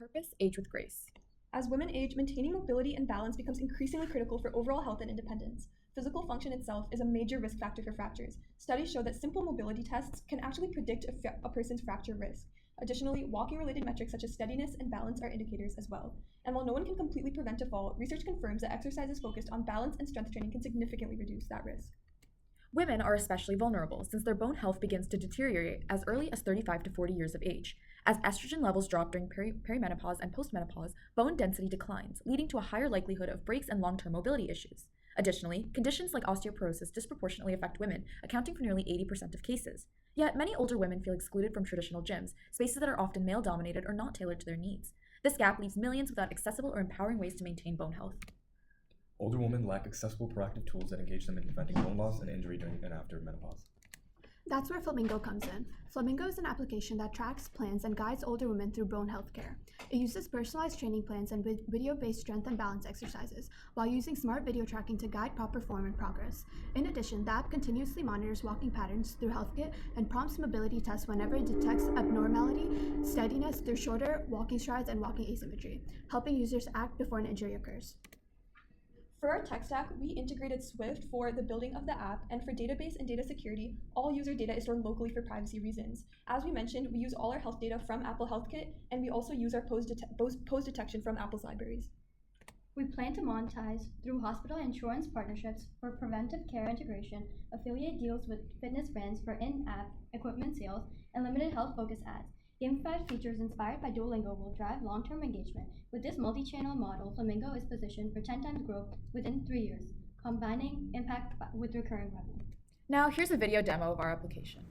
Purpose, age with grace. As women age, maintaining mobility and balance becomes increasingly critical for overall health and independence. Physical function itself is a major risk factor for fractures. Studies show that simple mobility tests can actually predict a person's fracture risk. Additionally, walking-related metrics such as steadiness and balance are indicators as well. And while no one can completely prevent a fall, research confirms that exercises focused on balance and strength training can significantly reduce that risk. Women are especially vulnerable since their bone health begins to deteriorate as early as 35 to 40 years of age. As estrogen levels drop during perimenopause and postmenopause, bone density declines, leading to a higher likelihood of breaks and long-term mobility issues. Additionally, conditions like osteoporosis disproportionately affect women, accounting for nearly 80% of cases. Yet, many older women feel excluded from traditional gyms, spaces that are often male-dominated or not tailored to their needs. This gap leaves millions without accessible or empowering ways to maintain bone health. Older women lack accessible proactive tools that engage them in preventing bone loss and injury during and after menopause. That's where FlaminGo comes in. FlaminGo is an application that tracks, plans, and guides older women through bone health care. It uses personalized training plans and video-based strength and balance exercises, while using smart video tracking to guide proper form and progress. In addition, the app continuously monitors walking patterns through HealthKit and prompts mobility tests whenever it detects abnormality, steadiness through shorter walking strides and walking asymmetry, helping users act before an injury occurs. For our tech stack, we integrated Swift for the building of the app, and for database and data security, all user data is stored locally for privacy reasons. As we mentioned, we use all our health data from Apple HealthKit, and we also use our pose detection from Apple's libraries. We plan to monetize through hospital insurance partnerships for preventive care integration, affiliate deals with fitness brands for in-app equipment sales, and limited health-focused ads. Gamified features inspired by Duolingo will drive long-term engagement. With this multi-channel model, FlaminGo is positioned for 10 times growth within 3 years, combining impact with recurring revenue. Now, here's a video demo of our application.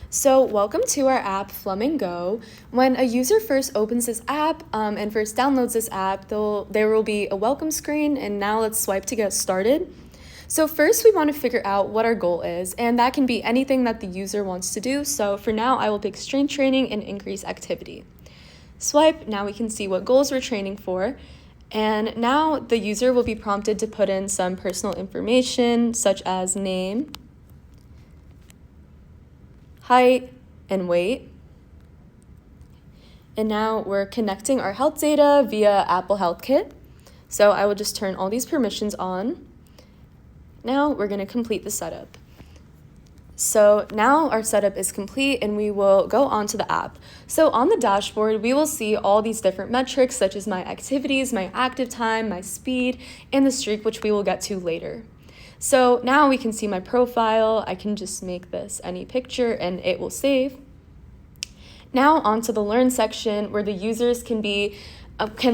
So welcome to our app, FlaminGo. When a user first opens this app and first downloads this app, there will be a welcome screen, and now let's swipe to get started. So first we want to figure out what our goal is, and that can be anything that the user wants to do. So for now, I will pick strength training and increase activity. Swipe, now we can see what goals we're training for. And now the user will be prompted to put in some personal information such as name, height, and weight. And now we're connecting our health data via Apple HealthKit. So I will just turn all these permissions on. Now we're going to complete the setup. So now our setup is complete and we will go on to the app. So on the dashboard, we will see all these different metrics such as my activities, my active time, my speed, and the streak, which we will get to later. So now we can see my profile. I can just make this any picture and it will save. Now onto the Learn section where the users can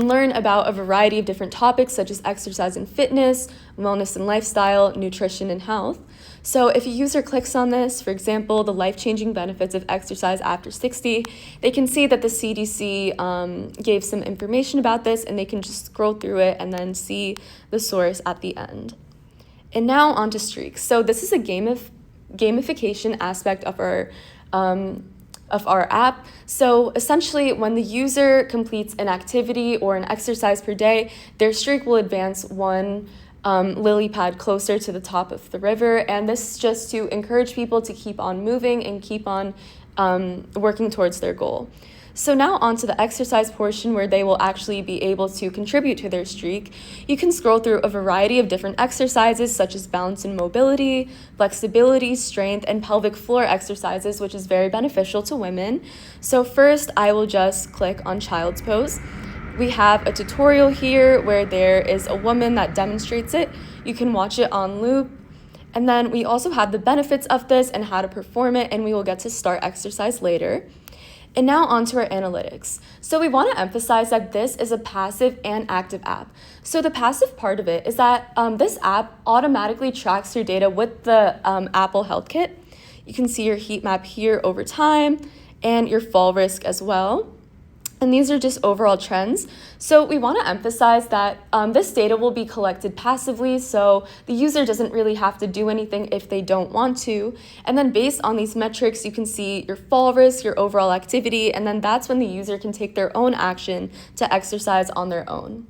learn about a variety of different topics such as exercise and fitness, wellness and lifestyle, nutrition and health. So if a user clicks on this, for example, the life-changing benefits of exercise after 60, they can see that the CDC gave some information about this, and they can just scroll through it and then see the source at the end. And now on to streaks. So this is a gamification aspect of our app. So essentially, when the user completes an activity or an exercise per day, their streak will advance one lily pad closer to the top of the river. And this is just to encourage people to keep on moving and keep on working towards their goal. So now onto the exercise portion where they will actually be able to contribute to their streak. You can scroll through a variety of different exercises such as balance and mobility, flexibility, strength, and pelvic floor exercises, which is very beneficial to women. So first, I will just click on child's pose. We have a tutorial here where there is a woman that demonstrates it. You can watch it on loop. And then we also have the benefits of this and how to perform it, and we will get to start exercise later. And now onto our analytics. So we want to emphasize that this is a passive and active app. So the passive part of it is that this app automatically tracks your data with the Apple HealthKit. You can see your heat map here over time and your fall risk as well. And these are just overall trends. So we want to emphasize that this data will be collected passively, so the user doesn't really have to do anything if they don't want to. And then based on these metrics, you can see your fall risk, your overall activity, and then that's when the user can take their own action to exercise on their own.